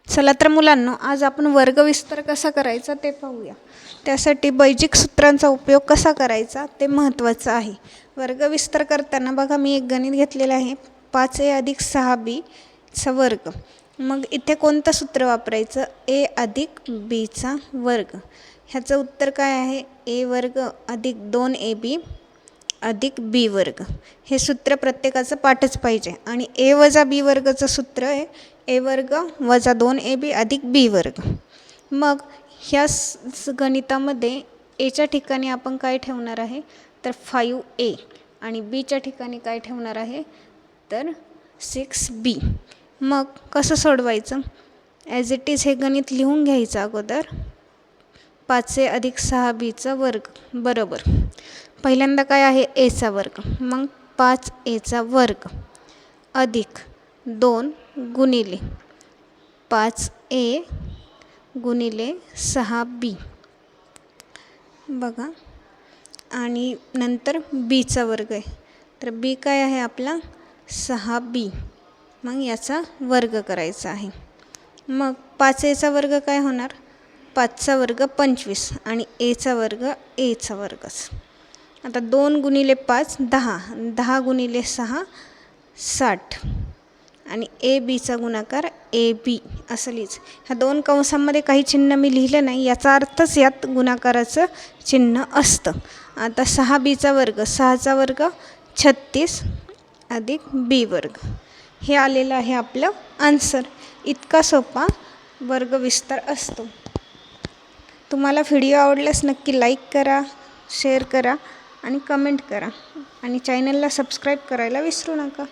चला तर मुलांनो, आज आपण वर्गविस्तार कसा करायचा ते पाहूया। त्यासाठी बैजिक सूत्रांचा उपयोग कसा करायचा ते महत्त्वाचं आहे। वर्गविस्तार करताना बघा, मी एक गणित घेतलेलं आहे, 5a + 6b चा वर्ग। मग इथे कोणतं सूत्र वापरायचं? a + b चा वर्ग। ह्याचं उत्तर काय आहे? a वर्ग + 2ab + b वर्ग। हे सूत्र प्रत्येकाचं पाठच पाहिजे। आणि a - b वर्गचं सूत्र आहे a वर्ग - 2ab + b वर्ग। मग ह्या गणितामध्ये एच्या ठिकाणी आपण काय ठेवणार आहे? तर 5a आणि बीच्या ठिकाणी काय ठेवणार आहे? तर 6b। मग कसं सोडवायचं? ॲज इट इज हे गणित लिहून घ्यायचं अगोदर। 5a + 6b चा वर्ग बरोबर, पहिल्यांदा काय आहे? a चा वर्ग, मग 5a चा वर्ग अधिक 2 गुणिले 5a गुणिले 6b बघा, आणि नंतर b चा वर्ग आहे, तर b काय आहे आपला? 6b। मग याचा वर्ग करायचा आहे। मग 5a चा वर्ग काय होणार? 5 चा वर्ग 25 आणि a चा वर्ग a चा वर्गच। आता 2 गुणिले 5 10, 10 गुणिले 6 60 आणि ए बीचा गुणाकार ए बी असं लिहायचं। ह्या दोन कंसामध्ये काही चिन्ह मी लिहिलं नाही, याचा अर्थच यात गुणाकाराचं चिन्ह असतं। आता 6b वर्ग, 6चा वर्ग 36 अधिक b वर्ग, हे आलेलं आहे आपलं आन्सर। इतका सोपा वर्गविस्तार असतो। तुम्हाला व्हिडिओ आवडल्यास नक्की लाईक करा, शेअर करा आणि कमेंट करा, आणि चॅनलला सबस्क्राईब करायला विसरू नका।